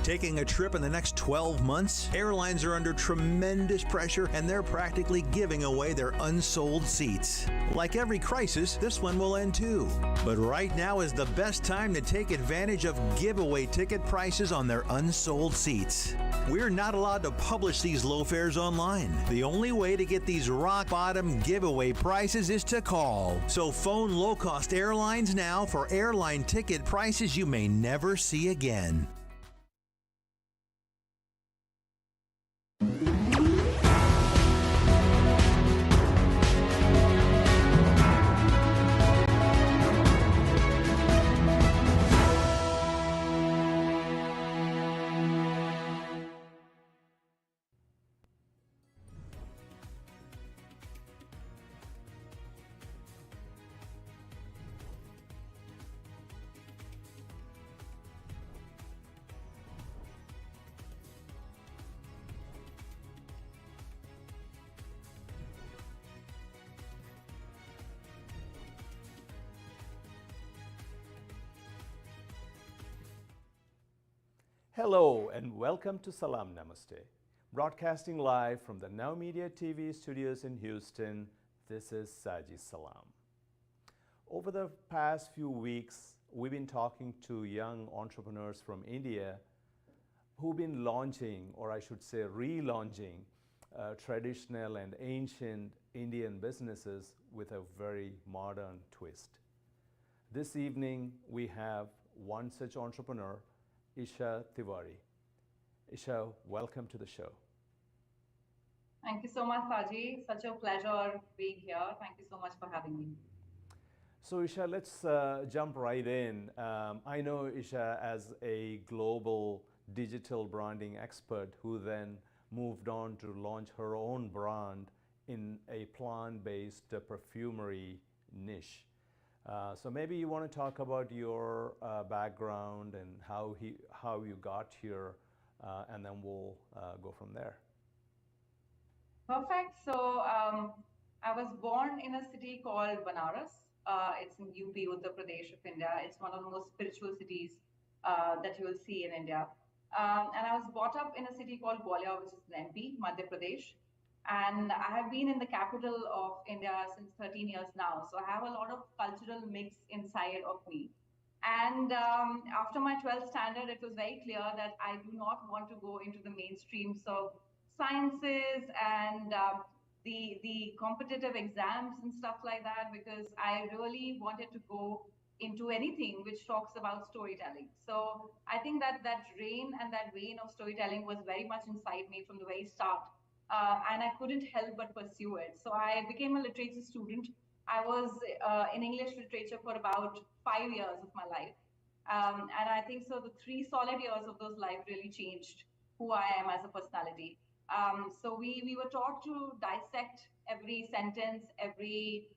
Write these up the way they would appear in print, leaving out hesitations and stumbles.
Taking a trip in the next 12 months? Airlines are under tremendous pressure and they're practically giving away their unsold seats. Like every crisis, this one will end too. But right now is the best time to take advantage of giveaway ticket prices on their unsold seats. We're not allowed to publish these low fares online. The only way to get these rock bottom giveaway prices is to call. So phone low-cost airlines now for airline ticket prices you may never see again. Hello and welcome to Salaam Namaste. Broadcasting live from the Now Media TV studios in Houston, this is Saji Salam. Over the past few weeks, we've been talking to young entrepreneurs from India who've been launching, or I should say relaunching, traditional and ancient Indian businesses with a very modern twist. This evening, we have one such entrepreneur, Isha Tiwari. Isha, welcome to the show. Thank you so much, Saji. Such a pleasure being here. Thank you so much for having me. So Isha, let's jump right in. I know Isha as a global digital branding expert who then moved on to launch her own brand in a plant-based perfumery niche. So maybe you want to talk about your background and how you got here, and then we'll go from there. Perfect. So I was born in a city called Banaras. It's in UP, Uttar Pradesh of India. It's one of the most spiritual cities that you will see in India. And I was brought up in a city called Bollywood, which is in MP, Madhya Pradesh. And I have been in the capital of India since 13 years now. So I have a lot of cultural mix inside of me. And after my 12th standard, it was very clear that I do not want to go into the mainstreams of sciences and the competitive exams and stuff like that, because I really wanted to go into anything which talks about storytelling. So I think that vein of storytelling was very much inside me from the very start. And I couldn't help but pursue it. So I became a literature student. I was in English literature for about 5 years of my life. And I think so the 3 solid years of those life really changed who I am as a personality. So we were taught to dissect every sentence, every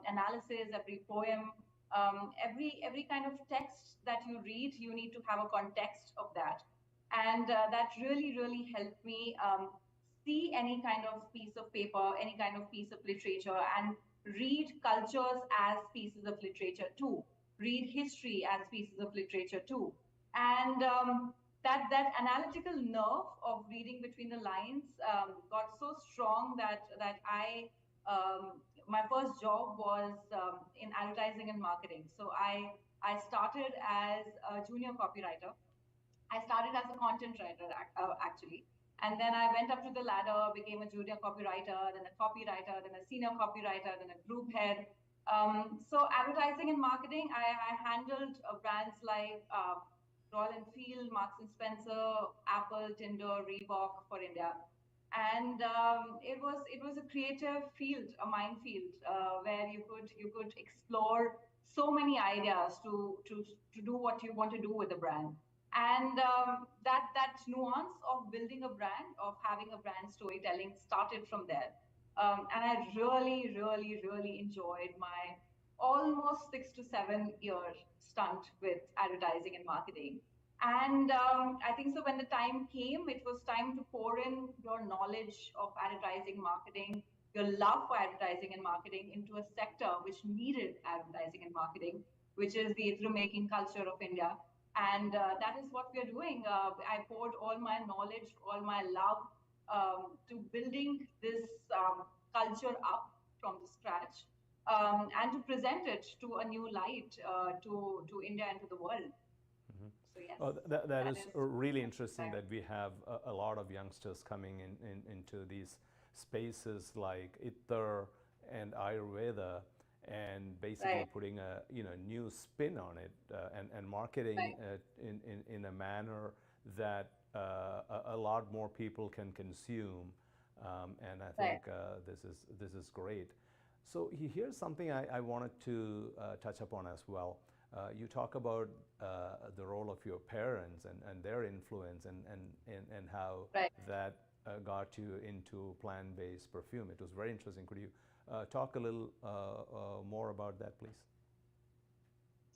analysis, every poem, every kind of text that you read, you need to have a context of that. And that really, really helped me see any kind of piece of paper, any kind of piece of literature, and read cultures as pieces of literature too. Read history as pieces of literature too. And that analytical nerve of reading between the lines got so strong that I my first job was in advertising and marketing. So I started as a junior copywriter. I started as a content writer actually. And then I went up to the ladder, became a junior copywriter, then a copywriter, then a senior copywriter, then a group head. So advertising and marketing, I handled brands like Royal Enfield, Marks and Spencer, Apple, Tinder, Reebok for India. And it was a creative field, a minefield, where you could explore so many ideas to do what you want to do with a brand. And that nuance of building a brand, of having a brand storytelling started from there. And I really, really, really enjoyed my almost 6 to 7 year stunt with advertising and marketing. And I think so when the time came, it was time to pour in your knowledge of advertising, marketing, your love for advertising and marketing into a sector which needed advertising and marketing, which is the Ithra making culture of India. And that is what we are doing. I poured all my knowledge, all my love to building this culture up from the scratch, and to present it to a new light, to India and to the world. Mhm. So yes, Oh, that that is is really what interesting inspired that we have a lot of youngsters coming into these spaces like Ittar and Ayurveda, and me. basically Right, putting a new spin on it, and marketing right, it in a manner that a lot more people can consume, and I right. think this is great. So here's something I wanted to touch upon as well. You talk about the role of your parents and their influence, and how Right. that got you into plant-based perfume. It was very interesting. Could you talk a little more about that, please?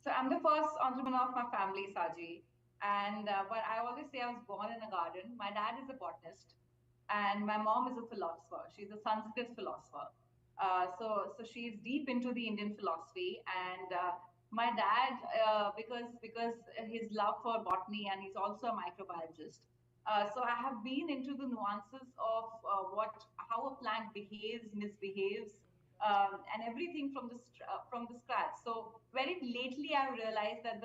So I'm the first entrepreneur of my family, Saji. And but I always say I was born in a garden. My dad is a botanist, and my mom is a philosopher. She's a Sanskrit philosopher. So she's deep into the Indian philosophy. And my dad, because his love for botany, and he's also a microbiologist. So I have been into the nuances of what how a plant behaves, misbehaves, and everything from the scratch. So very lately, I realized that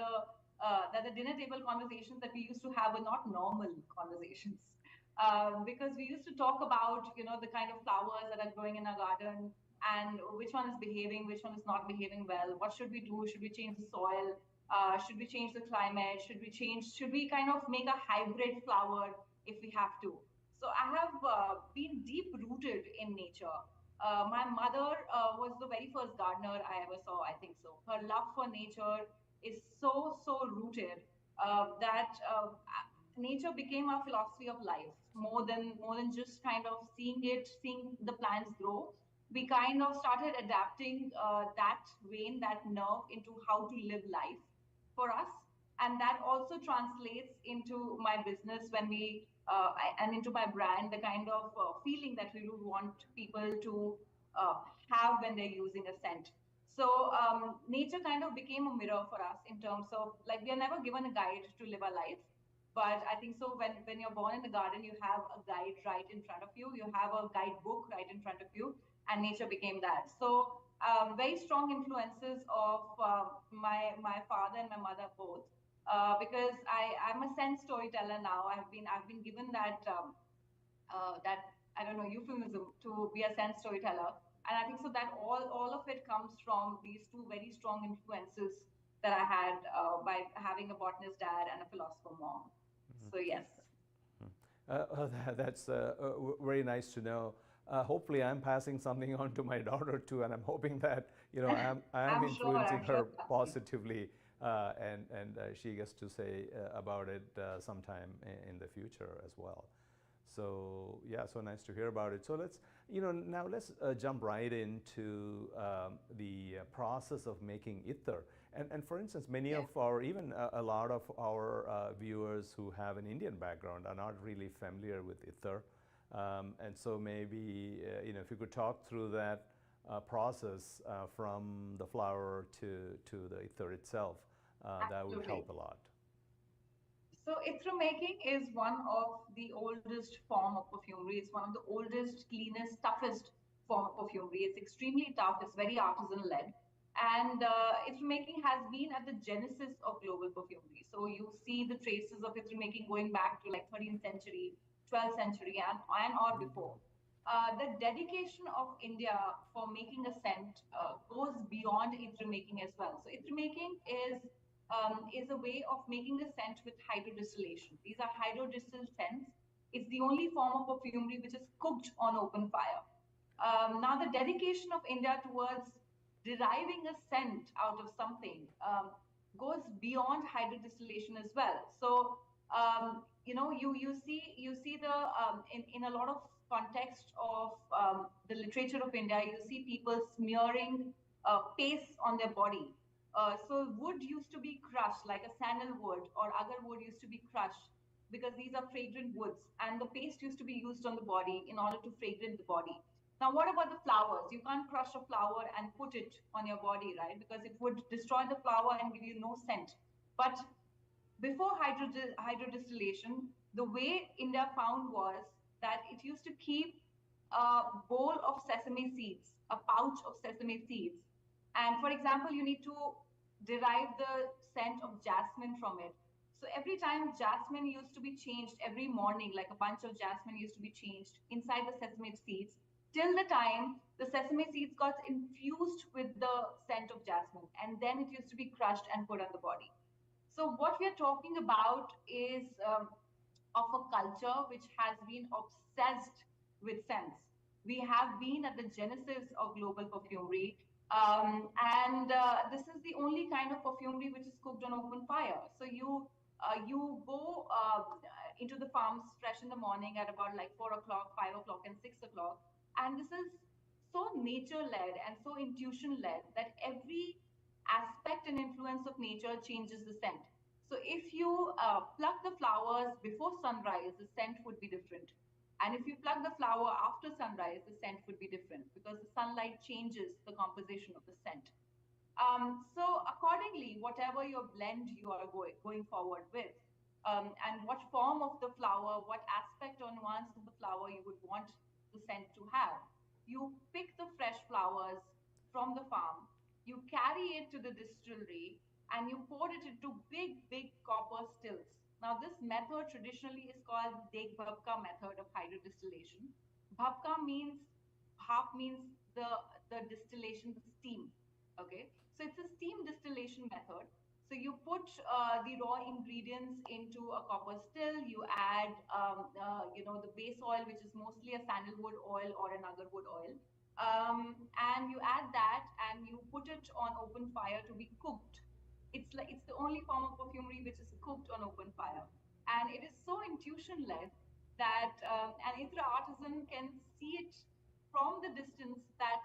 the dinner table conversations that we used to have were not normal conversations, because we used to talk about the kind of flowers that are growing in our garden, and which one is behaving, which one is not behaving well. What should we do? Should we change the soil? Should we change the climate? Should we kind of make a hybrid flower if we have to? So I have been deep rooted in nature. My mother was the very first gardener I ever saw, I think so. Her love for nature is so rooted that nature became our philosophy of life, more than just kind of seeing the plants grow. We kind of started adapting that vein, that nerve, into how to live life for us. And that also translates into my business and into my brand, the kind of feeling that we would want people to uh, have when they're using a scent. So nature kind of became a mirror for us, in terms of, like, we are never given a guide to live our life. But I think so when you're born in the garden, you have a guide right in front of you. You have a guidebook right in front of you, and nature became that. So very strong influences of my father and my mother both, because I'm a sense storyteller now. I've been given that, I don't know, euphemism to be a sense storyteller. And I think so that all of it comes from these two very strong influences that I had by having a botanist dad and a philosopher mom. So yes, That's very nice to know. Hopefully, I'm passing something on to my daughter too, and I'm hoping that I'm influencing I'm sure, her positively, and she gets to say about it sometime in the future as well. So yeah, so nice to hear about it. So now let's jump right into the process of making ittar. And for instance, many yes, of our, even a lot of our viewers who have an Indian background are not really familiar with ittar. And so maybe, if you could talk through that process from the flower to the ittar itself, that would absolutely. help a lot. So ithra making is one of the oldest form of perfumery. It's one of the oldest, cleanest, toughest form of perfumery. It's extremely tough. It's very artisan led, and ithra making has been at the genesis of global perfumery. So you see the traces of ithra making going back to like 13th century, 12th century, and or before. The dedication of India for making a scent goes beyond ithra making as well. So ithra making is a way of making the scent with hydrodistillation. These are hydrodistilled scents. It's the only form of perfumery which is cooked on open fire. Now, the dedication of India towards deriving a scent out of something goes beyond hydrodistillation as well. So, you see the in a lot of context of the literature of India, you see people smearing paste on their body. So wood used to be crushed, like a sandalwood or agar wood used to be crushed, because these are fragrant woods, and the paste used to be used on the body in order to fragrant the body. Now, what about the flowers? You can't crush a flower and put it on your body, right? Because it would destroy the flower and give you no scent. But before hydrodistillation, the way India found was that it used to keep a bowl of sesame seeds, a pouch of sesame seeds. And for example, you need to derive the scent of jasmine from it. So every time jasmine used to be changed every morning, like a bunch of jasmine used to be changed inside the sesame seeds, till the time the sesame seeds got infused with the scent of jasmine. And then it used to be crushed and put on the body. So what we are talking about is of a culture which has been obsessed with scents. We have been at the genesis of global perfumery, and this is the only kind of perfumery which is cooked on open fire. So you go into the farms fresh in the morning at about like 4 o'clock, 5 o'clock, and 6 o'clock, and this is so nature led and so intuition led that every aspect and influence of nature changes the scent. So if you pluck the flowers before sunrise, the scent would be different. And if you pluck the flower after sunrise, the scent would be different because the sunlight changes the composition of the scent. So accordingly, whatever your blend you are going forward with, and what form of the flower, what aspect or nuance of the flower you would want the scent to have, you pick the fresh flowers from the farm, you carry it to the distillery, and you pour it into big copper stills. Now, this method traditionally is called Deg Bhabka method of hydrodistillation. Bhabka means, half means the distillation, the steam. Okay, so it's a steam distillation method. So you put the raw ingredients into a copper still. You add, the base oil, which is mostly a sandalwood oil or an agarwood oil, and you add that, and you put it on open fire to be cooked. It's the only form of perfumery which is cooked on open fire, and it is so intuition led that an Itra artisan can see it from the distance that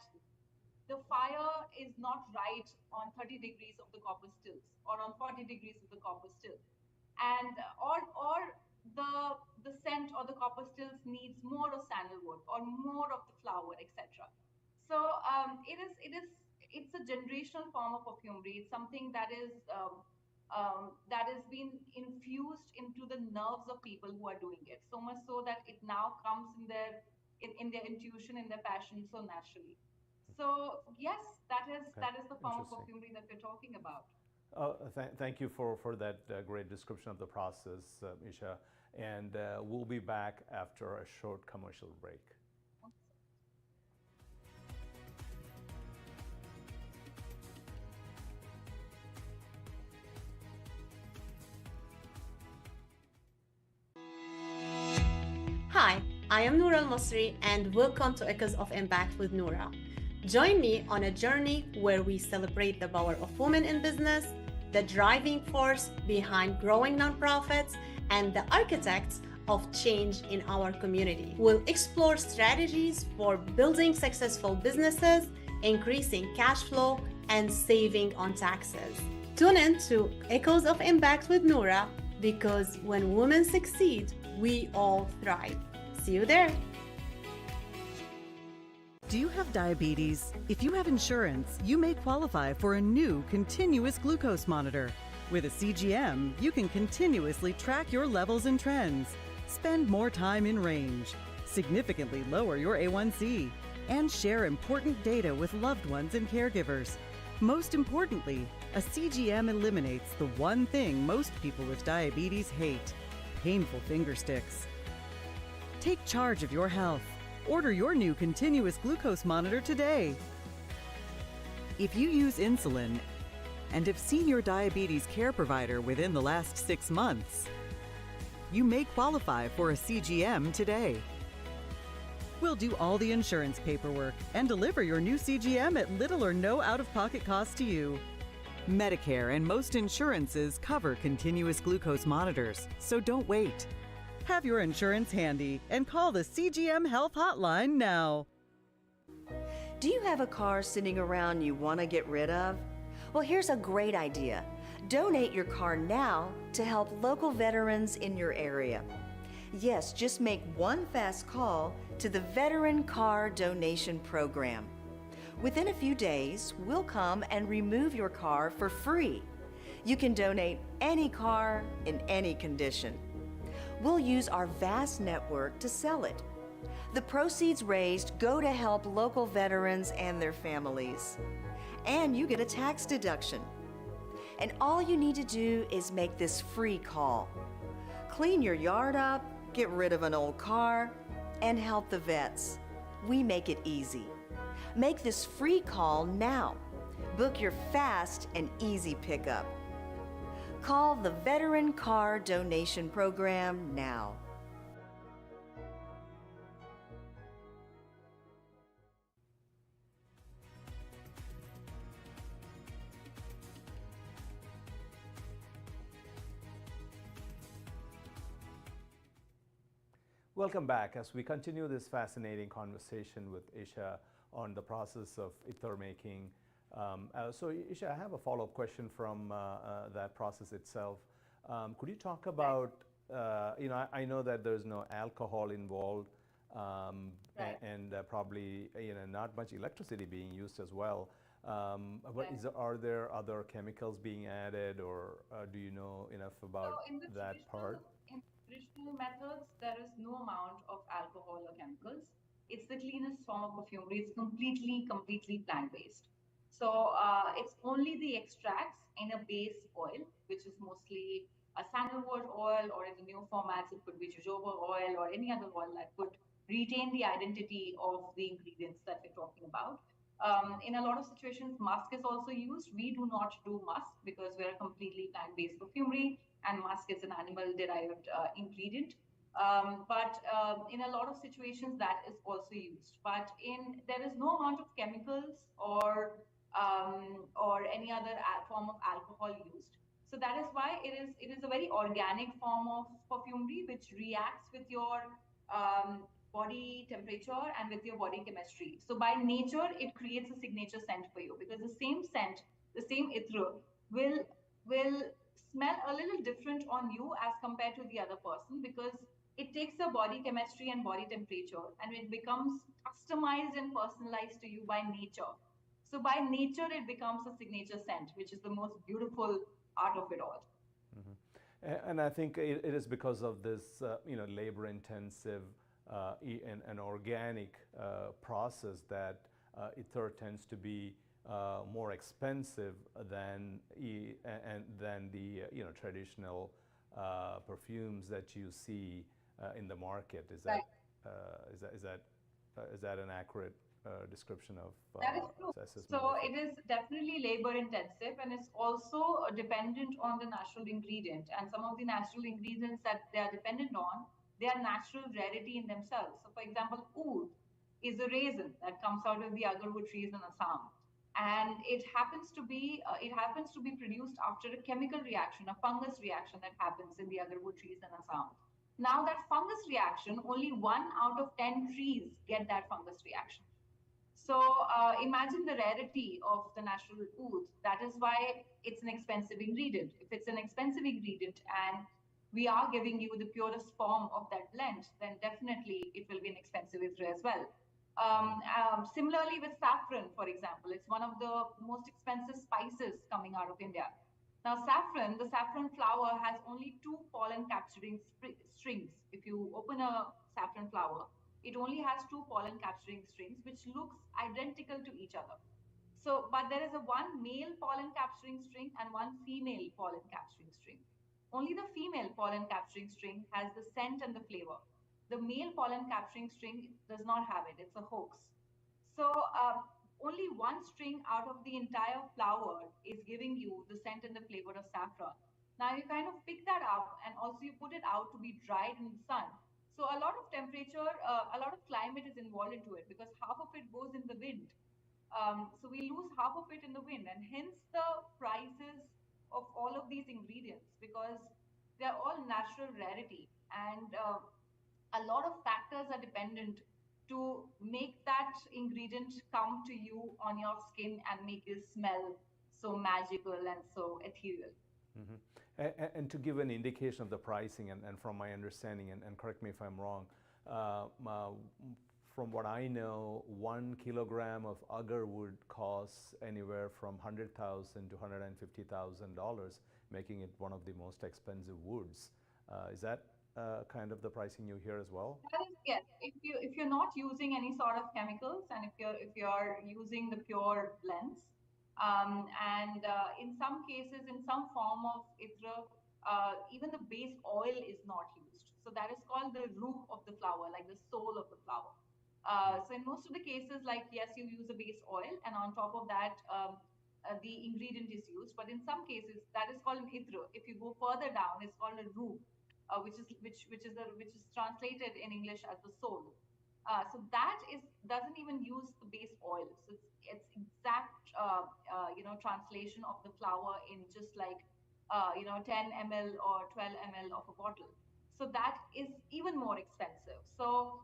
the fire is not right on 30 degrees of the copper stills or on 40 degrees of the copper still, and or the scent or the copper stills needs more of sandalwood or more of the flower, etc. So it's a generational form of perfumery. It's something that is being infused into the nerves of people who are doing it, so much so that it now comes in their intuition, in their passion, so naturally. So yes, Okay, that is the form of interesting. perfumery that we're talking about. Thank you for that great description of the process, Isha. And we'll be back after a short commercial break. Hi, I am Noura Al Masri, and welcome to Echoes of Impact with Noura. Join me on a journey where we celebrate the power of women in business, the driving force behind growing nonprofits, and the architects of change in our community. We'll explore strategies for building successful businesses, increasing cash flow, and saving on taxes. Tune in to Echoes of Impact with Noura, because when women succeed, we all thrive. See you there. Do you have diabetes? If you have insurance, you may qualify for a new continuous glucose monitor. With a CGM, you can continuously track your levels and trends, spend more time in range, significantly lower your A1C, and share important data with loved ones and caregivers. Most importantly, a CGM eliminates the one thing most people with diabetes hate: painful finger sticks. Take charge of your health. Order your new continuous glucose monitor today. If you use insulin and have seen your diabetes care provider within the last 6 months, you may qualify for a CGM today. We'll do all the insurance paperwork and deliver your new CGM at little or no out-of-pocket cost to you. Medicare and most insurances cover continuous glucose monitors, so don't wait. Have your insurance handy and call the CGM Health Hotline now. Do you have a car sitting around you want to get rid of? Well, here's a great idea. Donate your car now to help local veterans in your area. Yes, just make one fast call to the Veteran Car Donation Program. Within a few days, we'll come and remove your car for free. You can donate any car in any condition. We'll use our vast network to sell it. The proceeds raised go to help local veterans and their families. And you get a tax deduction. And all you need to do is make this free call. Clean your yard up, get rid of an old car, and help the vets. We make it easy. Make this free call now. Book your fast and easy pickup. Call the Veteran Car Donation Program now. Welcome back as we continue this fascinating conversation with Isha on the process of ether making. So Isha, I have a follow-up question from that process itself. Could you talk about, I know that there's no alcohol involved and probably not much electricity being used as well. But are there other chemicals being added, or do you know enough about that part? In traditional methods, there is no amount of alcohol or chemicals. It's the cleanest form of perfumery. It's completely plant-based. So it's only the extracts in a base oil, which is mostly a sandalwood oil, or in the new formats, it could be jojoba oil or any other oil that could retain the identity of the ingredients that we're talking about. In a lot of situations, musk is also used. We do not do musk because we're a completely plant-based perfumery, and musk is an animal-derived ingredient. But in a lot of situations, that is also used. But there is no amount of chemicals or any other form of alcohol used. So that is why it is a very organic form of perfumery, which reacts with your body temperature and with your body chemistry. So by nature, it creates a signature scent for you, because the same scent, the same ether will smell a little different on you as compared to the other person, because it takes your body chemistry and body temperature, and it becomes customized and personalized to you by nature. So by nature, it becomes a signature scent, which is the most beautiful art of it all. Mm-hmm. And I think it is because of this, labor-intensive and organic process that ether tends to be more expensive than the traditional perfumes that you see in the market. Is that an accurate description of that is true. assessment? So it is definitely labor intensive, and it's also dependent on the natural ingredient. And some of the natural ingredients that they are dependent on, they are natural rarity in themselves. So for example, oud is a raisin that comes out of the agarwood trees in Assam, and it happens to be produced after a chemical reaction, a fungus reaction that happens in the agarwood trees in Assam. Now that fungus reaction, only 1 out of 10 trees get that fungus reaction. So imagine the rarity of the natural oud. That is why it's an expensive ingredient. If it's an expensive ingredient and we are giving you the purest form of that blend, then definitely it will be an expensive ether as well. Similarly with saffron, for example, it's one of the most expensive spices coming out of India. Now saffron, the saffron flower has only 2 pollen capturing strings. If you open a saffron flower, it only has 2 pollen capturing strings, which looks identical to each other. So, but there is a 1 male pollen capturing string and 1 female pollen capturing string. Only the female pollen capturing string has the scent and the flavor. The male pollen capturing string does not have it. It's a hoax. So only 1 string out of the entire flower is giving you the scent and the flavor of saffron. Now you kind of pick that up, and also you put it out to be dried in the sun. So a lot of temperature, a lot of climate is involved into it, because half of it goes in the wind. So we lose half of it in the wind, and hence the prices of all of these ingredients, because they're all natural rarity, and a lot of factors are dependent to make that ingredient come to you on your skin and make it smell so magical and so ethereal. Mm-hmm. And to give an indication of the pricing, and from my understanding, and correct me if I'm wrong, from what I know, 1 kilogram of agar wood costs anywhere from $100,000 to $150,000, making it one of the most expensive woods. Is that kind of the pricing you hear as well? That is, yes. If you're not using any sort of chemicals, and if you're using the pure blends, and in some cases, in some form of itra, even the base oil is not used. So that is called the root of the flower, like the soul of the flower. So in most of the cases, like yes, you use a base oil, and on top of that, the ingredient is used. But in some cases, that is called an itra. If you go further down, it's called a root, which is translated in English as the soul. So that is doesn't even use the base oil. So it's exact translation of the flour in just like 10 ml or 12 ml of a bottle. So that is even more expensive. So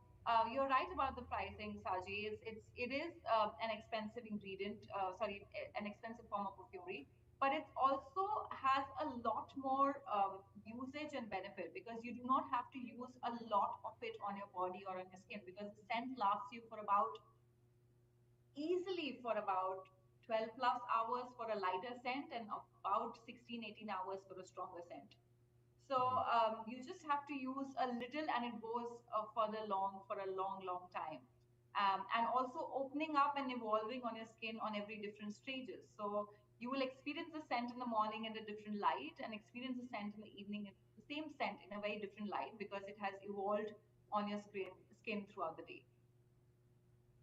you're right about the pricing, Saji. It is an expensive ingredient. An expensive form of perfumery, but it also has a lot more usage and benefit, because you do not have to use a lot of it on your body or on your skin, because the scent lasts you for about easily for about 12 plus hours for a lighter scent, and about 16-18 hours for a stronger scent. So you just have to use a little, and it goes for a long, long time. And also opening up and evolving on your skin on every different stages. So you will experience the scent in the morning in a different light, and experience the scent in the evening, the same scent in a very different light, because it has evolved on your skin throughout the day.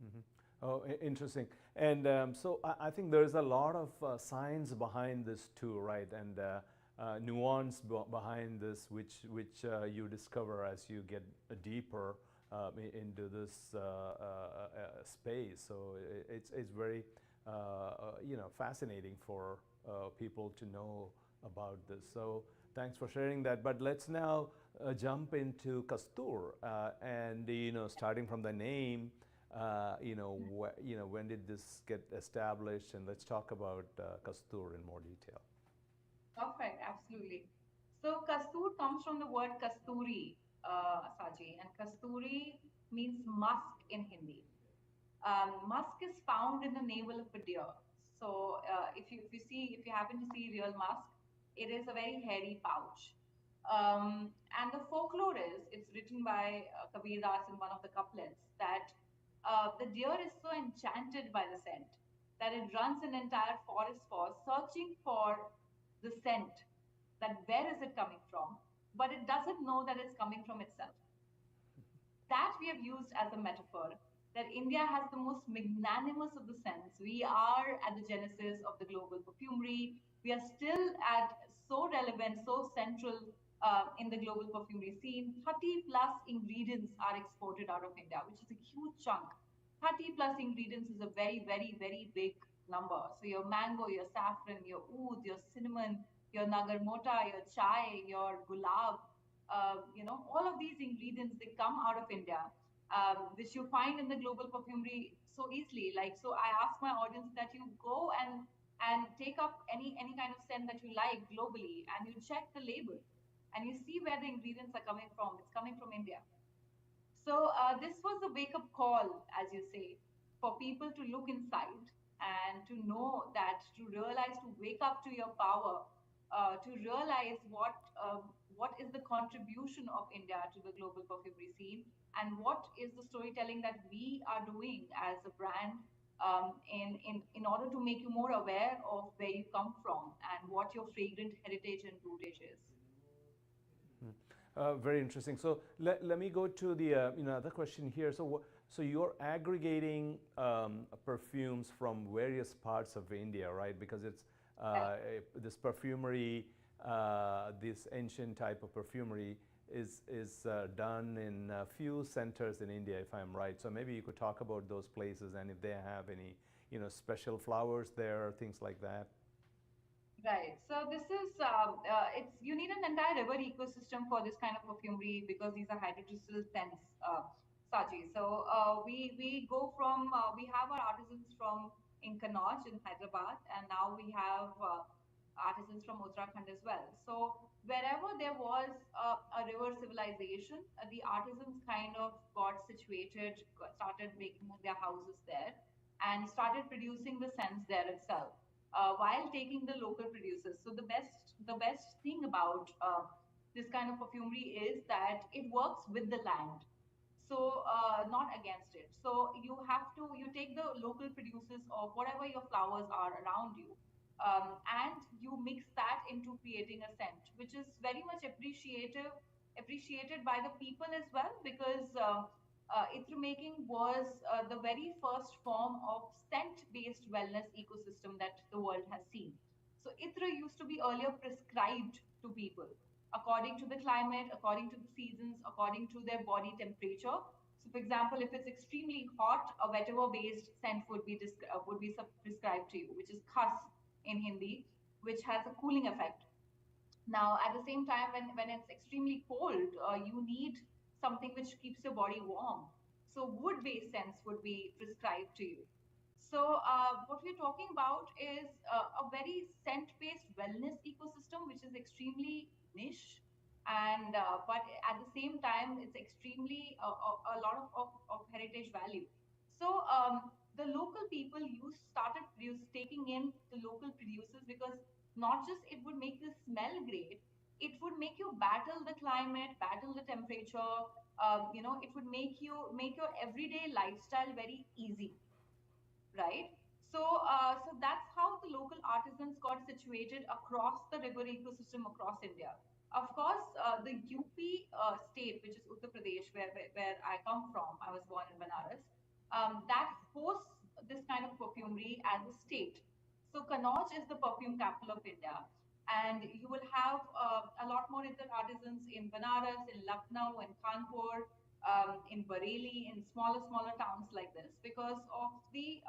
Mm-hmm. Oh, interesting. And so I think there's a lot of science behind this too, right? And nuance behind this, which you discover as you get deeper into this space. So it's very fascinating for people to know about this. So thanks for sharing that. But let's now jump into Kastur, and starting from the name. When did this get established? And let's talk about Kastur in more detail. Perfect, absolutely. So Kastur comes from the word Kasturi, Saji, and Kasturi means musk in Hindi. Musk is found in the navel of a deer. So if you happen to see real musk, it is a very hairy pouch. And the folklore is, it's written by Kabir Das in one of the couplets, that the deer is so enchanted by the scent that it runs an entire forest for searching for the scent, that where is it coming from, but it doesn't know that it's coming from itself. That we have used as a metaphor, that India has the most magnanimous of the scents. We are at the genesis of the global perfumery. We are still at so relevant, so central in the global perfumery scene. 30 plus ingredients are exported out of India, which is a huge chunk. 30 plus ingredients is a very, very, very big number. So your mango, your saffron, your oud, your cinnamon, your nagarmota, your chai, your gulab, all of these ingredients, they come out of India, which you find in the global perfumery so easily. Like, so I ask my audience that you go and take up any kind of scent that you like globally, and you check the label, and you see where the ingredients are coming from. It's coming from India. So this was a wake up call, as you say, for people to look inside and to know that, to realize, to wake up to your power, to realize what is the contribution of India to the global perfumery scene, and what is the storytelling that we are doing as a brand, in order to make you more aware of where you come from and what your fragrant heritage and rootage is. Very interesting. So let me go to the other question here. So you're aggregating perfumes from various parts of India, right? Because it's this perfumery, this ancient type of perfumery is done in a few centers in India, if I'm right. So maybe you could talk about those places, and if they have any special flowers there, things like that. Right. So this is it's you need an entire river ecosystem for this kind of perfumery, because these are hydrogel scents, Saji. So we go from we have our artisans from in Kannauj in Hyderabad, and now we have artisans from Uttarakhand as well. So wherever there was a river civilization, the artisans kind of got situated, started making their houses there, and started producing the scents there itself, while taking the local producers. So the best thing about this kind of perfumery is that it works with the land, so not against it. So you take the local producers of whatever your flowers are around you, and you mix that into creating a scent, which is very much appreciated by the people as well, because Itra making was the very first form of scent based wellness ecosystem that the world has seen. So Itra used to be earlier prescribed to people according to the climate, according to the seasons, according to their body temperature. So, for example, if it's extremely hot, a vetiver-based scent would be prescribed to you, which is khas in Hindi, which has a cooling effect. Now, at the same time, when it's extremely cold, you need something which keeps your body warm. So, wood-based scents would be prescribed to you. So, what we're talking about is a very scent-based wellness ecosystem, which is extremely niche, and but at the same time, it's extremely a lot of heritage value. So, the local people taking in the local producers, because not just it would make you smell great, it would make you battle the climate, battle the temperature. It would make your everyday lifestyle very easy, right? So that's how the local artisans got situated across the river ecosystem across India. Of course, the UP state, which is Uttar Pradesh, where I come from, I was born in Banaras, that hosts this kind of perfumery as a state. So Kannauj is the perfume capital of India, and you will have a lot more Indian artisans in Banaras, in Lucknow, in Kanpur, in Bareilly, in smaller towns like this, because of the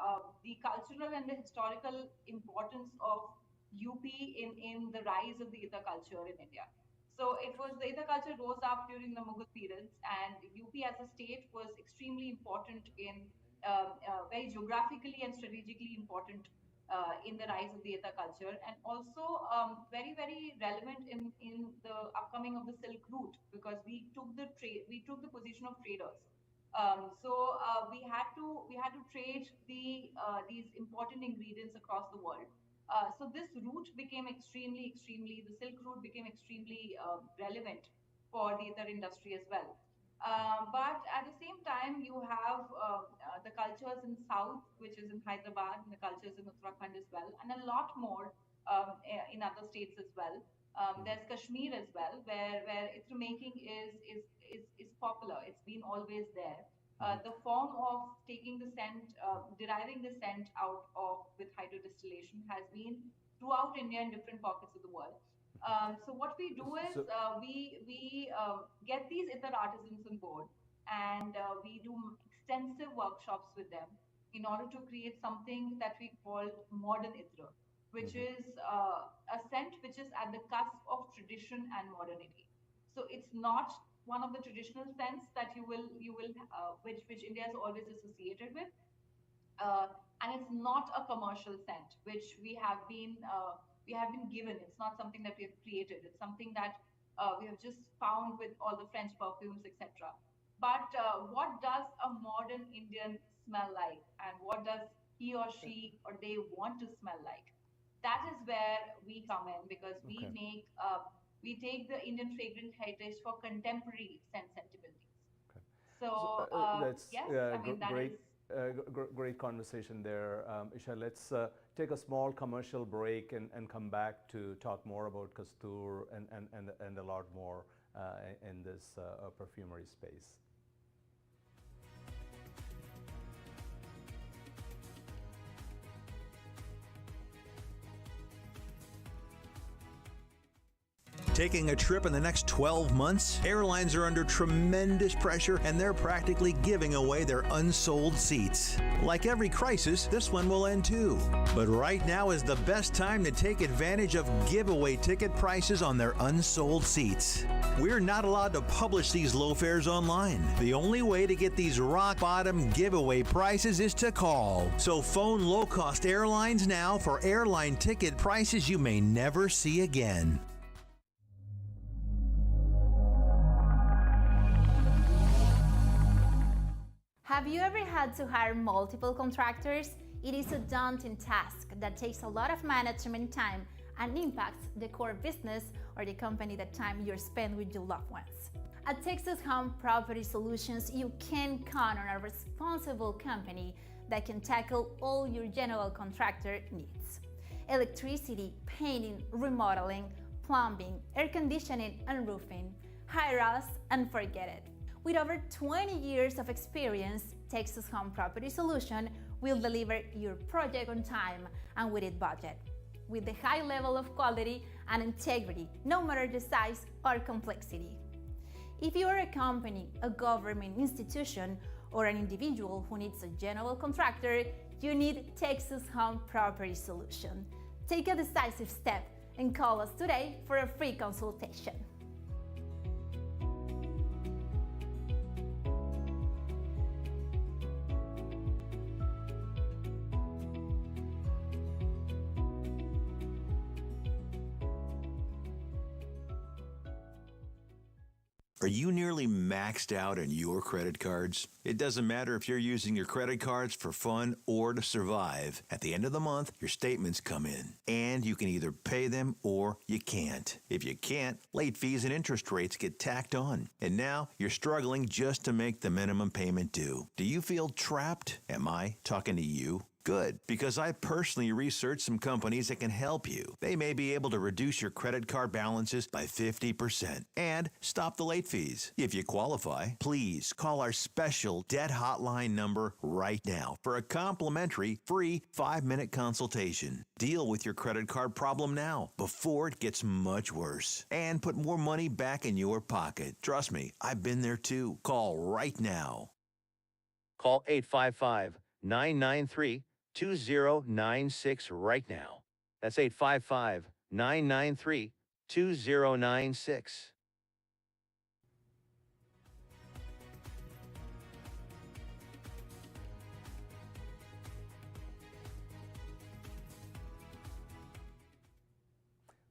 cultural and the historical importance of UP in the rise of the Ita culture in India. So it was the Ita culture rose up during the Mughal periods, and UP as a state was extremely important in very geographically and strategically important in the rise of the Ita culture, and also very relevant in the upcoming of the Silk Route, because we took the position of traders. We had to trade these important ingredients across the world. So this route became the Silk Route became extremely relevant for the other industry as well. But at the same time, you have the cultures in South, which is in Hyderabad, and the cultures in Uttarakhand as well, and a lot more in other states as well. There's Kashmir as well, where itra making is popular. It's been always there. The form of taking the scent, deriving the scent out of with hydrodistillation has been throughout India in different pockets of the world. So what we do is we get these itar artisans on board, and we do extensive workshops with them in order to create something that we call modern itra, which is a scent which is at the cusp of tradition and modernity. So it's not one of the traditional scents that which India is always associated with, and it's not a commercial scent which we have been given. It's not something that we have created. It's something that we have just found with all the French perfumes, etc. But what does a modern Indian smell like, and what does he or she or they want to smell like? That is where we come in, because we take the Indian fragrant heritage for contemporary scent sensibilities. Okay. So, That's yes, I mean, that great. is. Great conversation there, Isha. Let's take a small commercial break and come back to talk more about Kastur and a lot more in this perfumery space. Taking a trip in the next 12 months? Airlines are under tremendous pressure, and they're practically giving away their unsold seats. Like every crisis, this one will end too. But right now is the best time to take advantage of giveaway ticket prices on their unsold seats. We're not allowed to publish these low fares online. The only way to get these rock bottom giveaway prices is to call. So phone low-cost airlines now for airline ticket prices you may never see again. Have you ever had to hire multiple contractors? It is a daunting task that takes a lot of management time and impacts the core business or the company, the time you're spent with your loved ones. At Texas Home Property Solutions, you can count on a responsible company that can tackle all your general contractor needs. Electricity, painting, remodeling, plumbing, air conditioning, and roofing. Hire us and forget it. With over 20 years of experience, Texas Home Property Solution will deliver your project on time and within budget, with a high level of quality and integrity, no matter the size or complexity. If you are a company, a government institution, or an individual who needs a general contractor, you need Texas Home Property Solution. Take a decisive step and call us today for a free consultation. Are you nearly maxed out on your credit cards? It doesn't matter if you're using your credit cards for fun or to survive. At the end of the month, your statements come in, and you can either pay them or you can't. If you can't, late fees and interest rates get tacked on. And now you're struggling just to make the minimum payment due. Do you feel trapped? Am I talking to you? Good, because I personally researched some companies that can help you. They may be able to reduce your credit card balances by 50% and stop the late fees. If you qualify, please call our special debt hotline number right now for a complimentary free 5-minute consultation. Deal with your credit card problem now before it gets much worse and put more money back in your pocket. Trust me, I've been there too. Call right now. Call 855-993-2096 right now. That's 855-993-2096.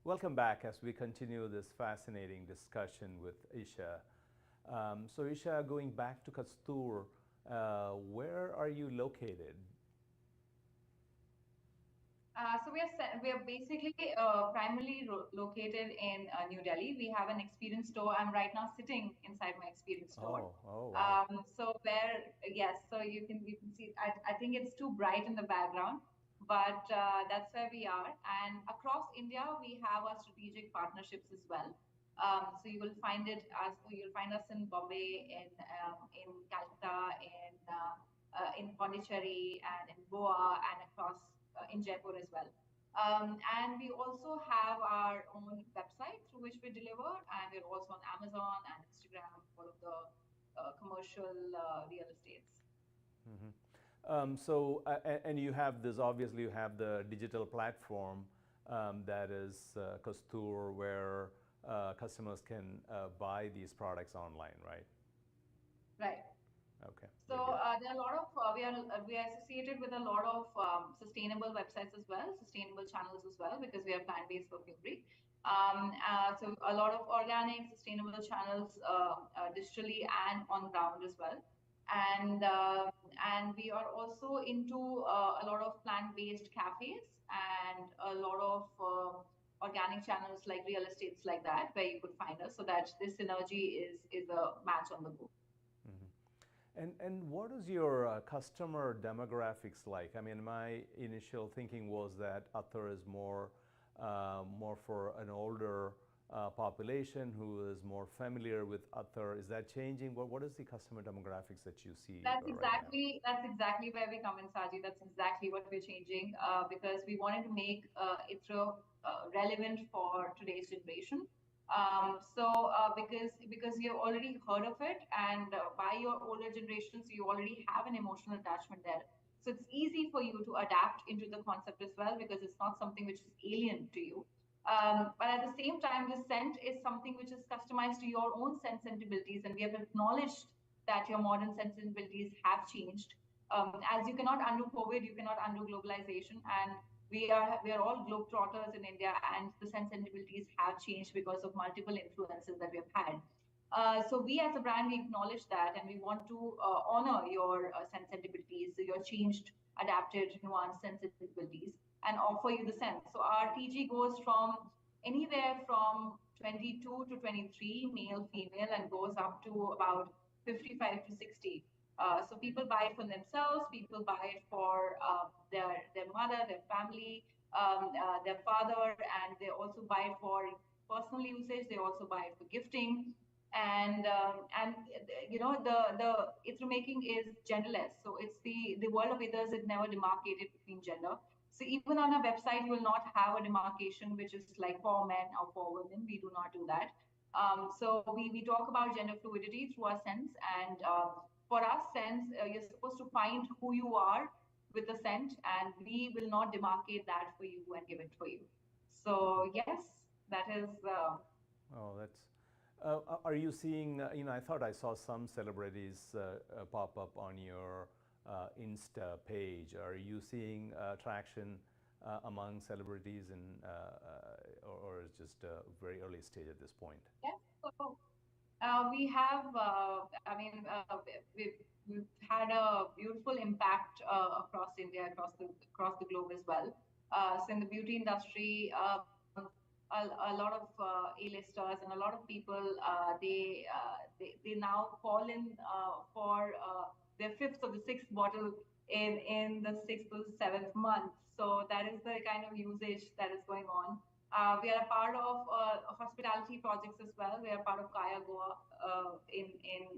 Welcome back as we continue this fascinating discussion with Isha. So Isha, going back to Kastur, where are you located? So we are basically primarily located in New Delhi. We have an experience store. I'm right now sitting inside my experience store. Wow. So yes, so you can see. I think it's too bright in the background, but that's where we are. And across India, we have our strategic partnerships as well. So you'll find us in Bombay, in Calcutta, in Pondicherry, and in Goa, and across in Jaipur as well. And we also have our own website through which we deliver, and we're also on Amazon and Instagram, all of the commercial real estates. And you have this, obviously you have the digital platform that is Kastur, where customers can buy these products online, right? Right. Okay. So there are a lot of we are associated with a lot of sustainable websites as well, sustainable channels as well, because we are plant-based for Blueberry. So a lot of organic, sustainable channels digitally and on ground as well. And we are also into a lot of plant-based cafes and a lot of organic channels like real estates like that, where you could find us, so that this synergy is a match on the go. And what is your customer demographics like? I mean, my initial thinking was that Attar is more for an older population who is more familiar with Attar. Is that changing? What is the customer demographics that you see? That's exactly where we come in, Saji. That's exactly what we're changing, because we wanted to make Attar relevant for today's generation. Because you've already heard of it, and by your older generations, you already have an emotional attachment there. So it's easy for you to adapt into the concept as well, because it's not something which is alien to you. But at the same time, the scent is something which is customized to your own sense sensibilities, and we have acknowledged that your modern sensibilities have changed. As you cannot undo COVID, you cannot undo globalization, and we are all globetrotters in India, and the sensibilities have changed because of multiple influences that we have had. So we as a brand, we acknowledge that, and we want to honor your sensibilities, your changed, adapted, nuanced sensibilities, and offer you the sense. So our TG goes from anywhere from 22 to 23, male, female, and goes up to about 55 to 60. So people buy it for themselves, people buy it for their mother, their family, their father, and they also buy it for personal usage. They also buy it for gifting, and the ithra making is genderless. So it's the world of ithers is never demarcated between gender. So even on our website, you will not have a demarcation which is like for men or for women. We do not do that. So we talk about gender fluidity through our sense, and for us, sense, you're supposed to find who you are with the scent, and we will not demarcate that for you and give it for you. So yes, that is. Oh, that's. Are you seeing? I thought I saw some celebrities pop up on your Insta page. Are you seeing traction among celebrities, or is just a very early stage at this point? Yes. So we have, we've had a beautiful impact across India, across the globe as well. So in the beauty industry, a lot of A-listers and a lot of people, they now fall in for their fifth or the sixth bottle in the sixth or the seventh month. So that is the kind of usage that is going on. We are a part of hospitality projects as well. We are part of Kaya Goa,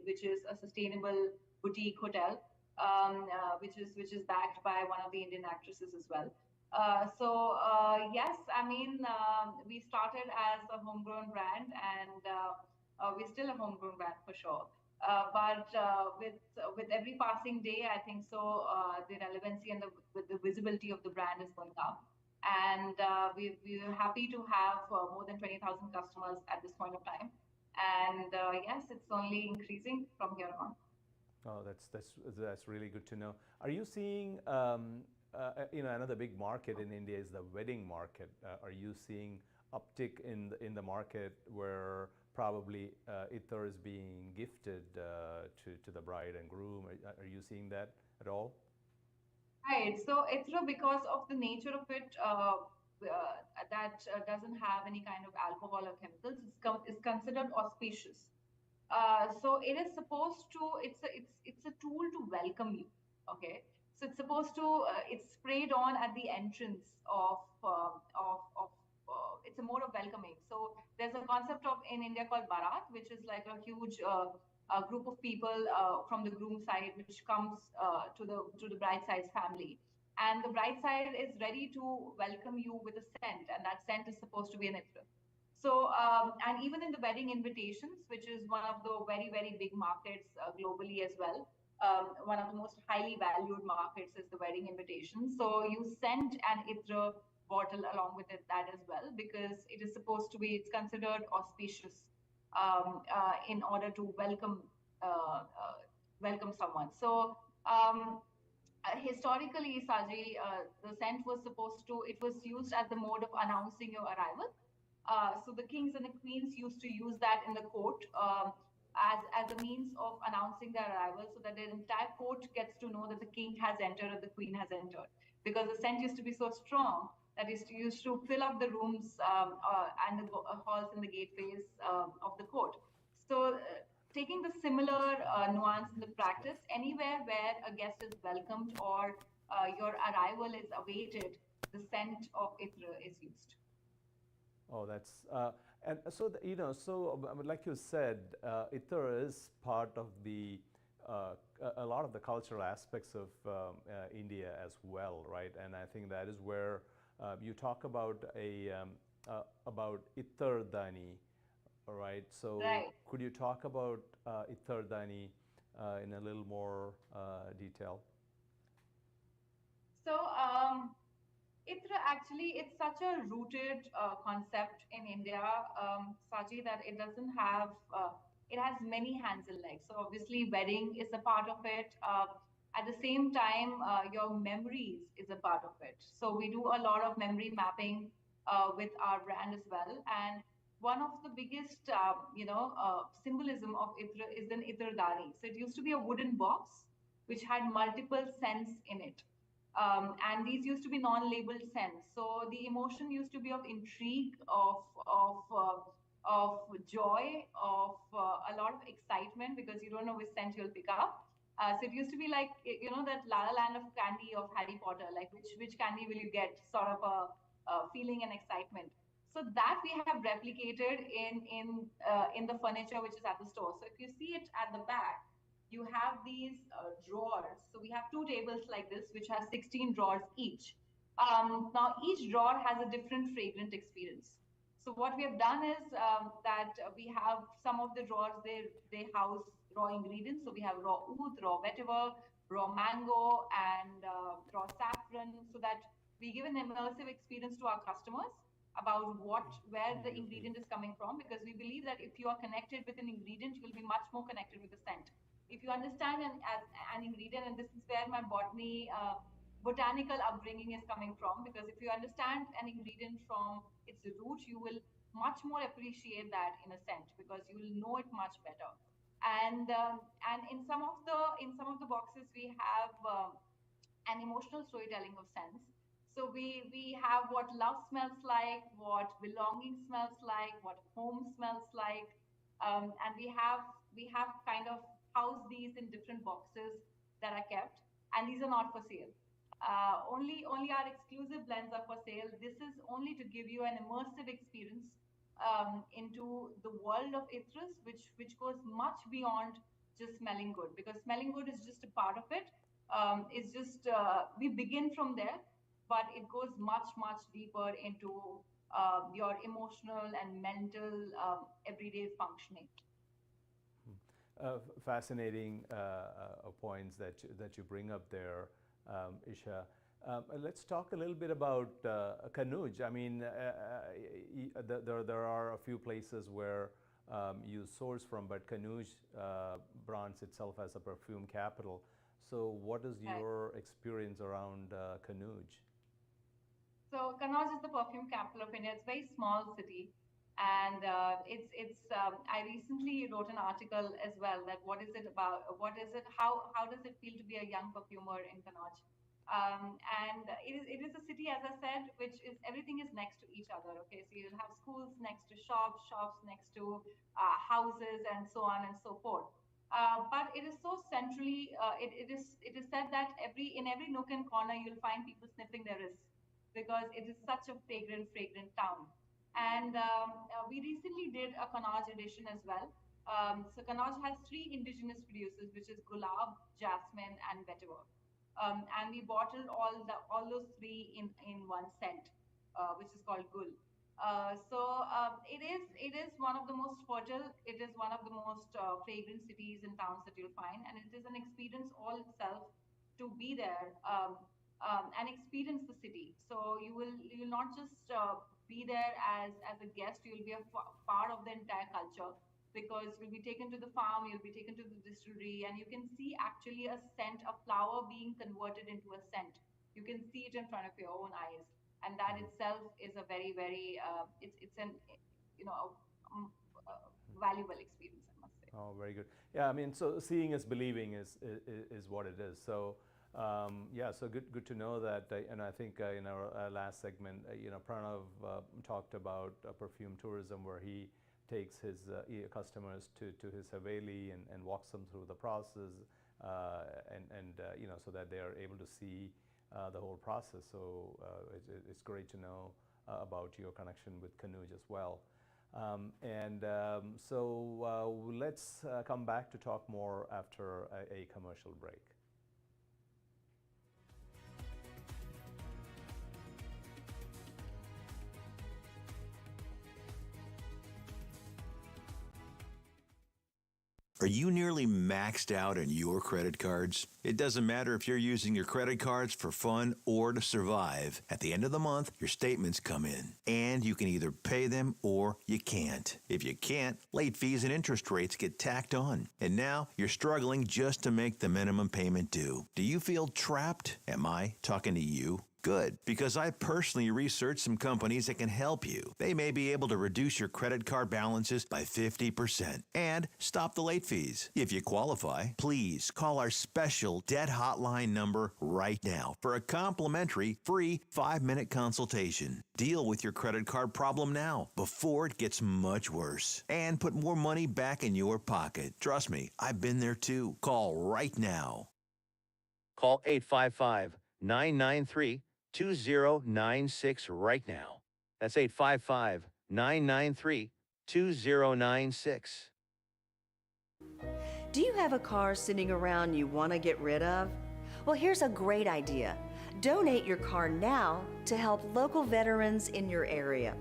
which is a sustainable boutique hotel, which is backed by one of the Indian actresses as well. Yes, we started as a homegrown brand, and we're still a homegrown brand for sure. With every passing day, I think so the relevancy and the visibility of the brand is going up. And we're happy to have more than 20,000 customers at this point of time. And yes, it's only increasing from here on. Oh, that's really good to know. Are you seeing, another big market in India is the wedding market. Are you seeing uptick in the market where probably ither is being gifted to the bride and groom? Are you seeing that at all? Right. So ithra, because of the nature of it, that doesn't have any kind of alcohol or chemicals, is considered auspicious. So it is supposed to. It's a tool to welcome you. Okay. So it's supposed to. It's sprayed on at the entrance of. It's a mode of welcoming. So there's a concept of in India called Bharat, which is like a huge a group of people from the groom side, which comes to the bride side's family, and the bride side is ready to welcome you with a scent, and that scent is supposed to be an itra. So, and even in the wedding invitations, which is one of the very, very big markets globally as well, one of the most highly valued markets is the wedding invitation. So you send an itra bottle along with that as well, because it is supposed to be, it's considered auspicious in order to welcome someone. So historically, Saji, the scent was supposed to, it was used as the mode of announcing your arrival. So the kings and the queens used to use that in the court as a means of announcing their arrival, so that the entire court gets to know that the king has entered or the queen has entered. Because the scent used to be so strong that it used to fill up the rooms and the halls and the gateways of the court. So taking the similar nuance in the practice, anywhere where a guest is welcomed or your arrival is awaited, the scent of itra is used. Oh, that's and so like you said, ither is part of the a lot of the cultural aspects of India as well, right? And I think that is where you talk about about ither dani, all right? So right. Could you talk about ither dani in a little more detail? So itra actually, it's such a rooted concept in India, Saji, that it doesn't have, it has many hands and legs. So obviously wedding is a part of it. At the same time, your memories is a part of it. So we do a lot of memory mapping with our brand as well. And one of the biggest, symbolism of Itra is an Itradari. So it used to be a wooden box which had multiple scents in it. And these used to be non-labeled scents. So the emotion used to be of intrigue, of joy, of a lot of excitement because you don't know which scent you'll pick up. So it used to be like that La La Land of candy of Harry Potter, like which candy will you get, sort of a feeling and excitement. So that we have replicated in the furniture which is at the store. So if you see it at the back, you have these drawers. So we have two tables like this, which have 16 drawers each. Now each drawer has a different fragrant experience. So what we have done is that we have some of the drawers, they house raw ingredients. So we have raw oud, raw vetiver, raw mango, and raw saffron, so that we give an immersive experience to our customers about where the ingredient is coming from, because we believe that if you are connected with an ingredient, you will be much more connected with the scent. If you understand an ingredient, and this is where my botanical upbringing is coming from, because if you understand an ingredient from its root, you will much more appreciate that in a scent, because you will know it much better. And in some of the boxes we have an emotional storytelling of scents. So we have what love smells like, what belonging smells like, what home smells like, and we have kind of housed these in different boxes that are kept, and these are not for sale. Only our exclusive blends are for sale. This is only to give you an immersive experience into the world of Ithrus, which goes much beyond just smelling good, because smelling good is just a part of it. It's just we begin from there, but it goes much deeper into your emotional and mental everyday functioning. Fascinating points that you bring up there, Isha. Let's talk a little bit about Kanuj. I mean, there are a few places where you source from, but Kanuj brands itself as a perfume capital. So what is your experience around Kanuj? So Kannauj is the perfume capital of India. It's a very small city, and I recently wrote an article as well, that what is it about? What is it? How does it feel to be a young perfumer in Kannauj? And it is a city, as I said, which is everything is next to each other. Okay, so you'll have schools next to shops, shops next to houses, and so on and so forth. But it is so centrally. It is said that in every nook and corner you'll find people sniffing their wrists, because it is such a fragrant town. And we recently did a Kannauj edition as well. So Kannauj has three indigenous producers, which is gulab, jasmine, and vetiver. And we bottled all those three in one scent, which is called Gul. It is one of the most fertile. It is one of the most fragrant cities and towns that you'll find, and it is an experience all itself to be there and experience the city. So you will not just be there as a guest. You'll be a part of the entire culture, because you'll be taken to the farm, you'll be taken to the distillery, and you can see actually a scent, a flower being converted into a scent. You can see it in front of your own eyes, and that itself is a very it's an valuable experience, I must say. Oh, very good. Yeah, I mean, so seeing is believing is what it is. So yeah, so good to know that. And I think in our last segment, Pranav talked about perfume tourism, where he takes his customers to his Haveli and walks them through the process, and so that they are able to see the whole process. So it's great to know about your connection with Kanuj as well. So let's come back to talk more after a commercial break. Are you nearly maxed out on your credit cards? It doesn't matter if you're using your credit cards for fun or to survive. At the end of the month, your statements come in, and you can either pay them or you can't. If you can't, late fees and interest rates get tacked on. And now you're struggling just to make the minimum payment due. Do you feel trapped? Am I talking to you? Good, because I personally researched some companies that can help you. They may be able to reduce your credit card balances by 50% and stop the late fees. If you qualify, please call our special debt hotline number right now for a complimentary free 5-minute consultation. Deal with your credit card problem now before it gets much worse and put more money back in your pocket. Trust me, I've been there too. Call right now. Call 855-993-2096 right now. That's 855-993-2096. Do you have a car sitting around you want to get rid of? Well, here's a great idea. Donate your car now to help local veterans in your area.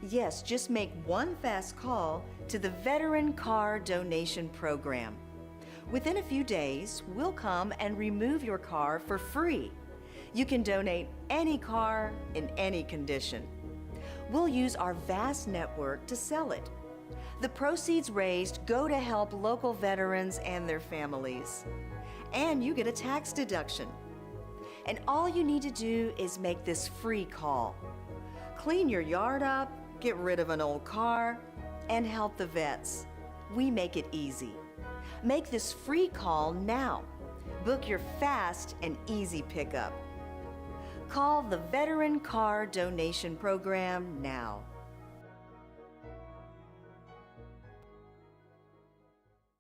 Yes, just make one fast call to the Veteran Car Donation Program. Within a few days, we'll come and remove your car for free. You can donate any car in any condition. We'll use our vast network to sell it. The proceeds raised go to help local veterans and their families. And you get a tax deduction. And all you need to do is make this free call. Clean your yard up, get rid of an old car, and help the vets. We make it easy. Make this free call now. Book your fast and easy pickup. Call the Veteran Car Donation Program now.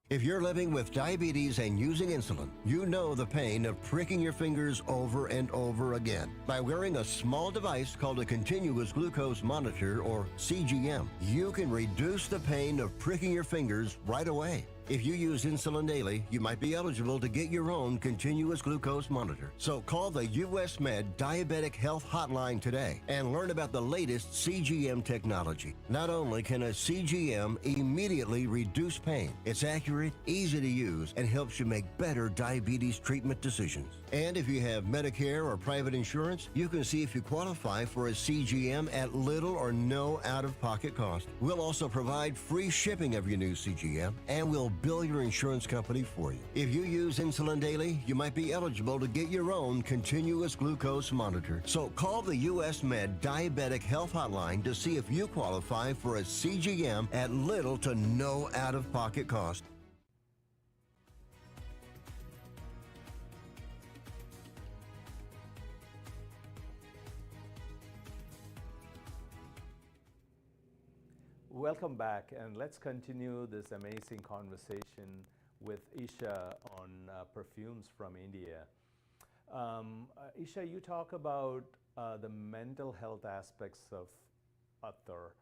If you're living with diabetes and using insulin, you know the pain of pricking your fingers over and over again. By wearing a small device called a continuous glucose monitor, or CGM, you can reduce the pain of pricking your fingers right away. If you use insulin daily, you might be eligible to get your own continuous glucose monitor. So call the US Med Diabetic Health Hotline today and learn about the latest CGM technology. Not only can a CGM immediately reduce pain, it's accurate, easy to use, and helps you make better diabetes treatment decisions. And if you have Medicare or private insurance, you can see if you qualify for a CGM at little or no out-of-pocket cost. We'll also provide free shipping of your new CGM, and we'll bill your insurance company for you. If you use insulin daily, you might be eligible to get your own continuous glucose monitor. So call the US Med Diabetic Health Hotline to see if you qualify for a CGM at little to no out-of-pocket cost. Welcome back, and let's continue this amazing conversation with Isha on perfumes from India. Isha, you talk about the mental health aspects of Attar.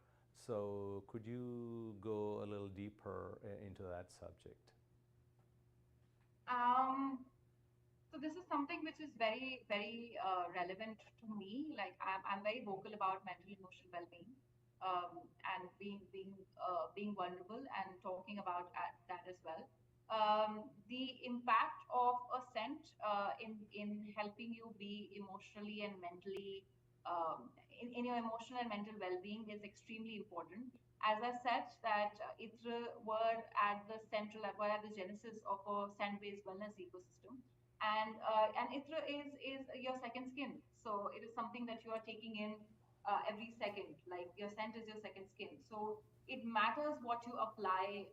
So could you go a little deeper into that subject? So this is something which is very, very relevant to me. Like I'm very vocal about mental emotional well-being. And being vulnerable and talking about that as well. The impact of a scent in helping you be emotionally and mentally in your emotional and mental well-being is extremely important. As I said, that ITRA were at the were at the genesis of a scent-based wellness ecosystem, and ITRA is your second skin. So it is something that you are taking in every second. Like your scent is your second skin, so it matters what you apply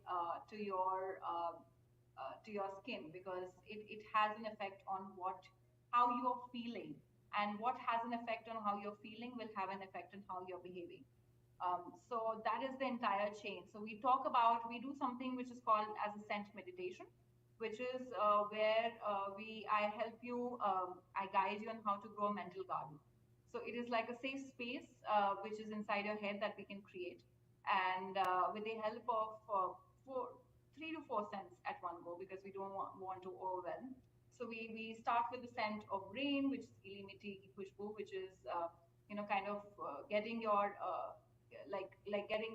to your skin, because it has an effect on how you're feeling, and what has an effect on how you're feeling will have an effect on how you're behaving. So that is the entire chain. So we do something which is called as a scent meditation, which is where I help you, I guide you on how to grow a mental garden. So it is like a safe space which is inside your head that we can create, and with the help of 3 to 4 scents at one go, because we don't want to overwhelm. So we start with the scent of rain, which is Gili Mitti Ki Khushboo, which is kind of getting your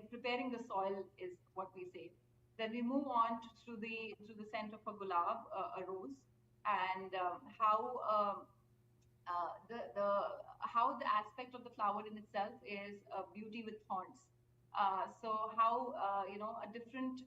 preparing the soil is what we say. Then we move on to the scent of a gulab, a rose, and how the aspect of the flower in itself is beauty with thorns. So how a different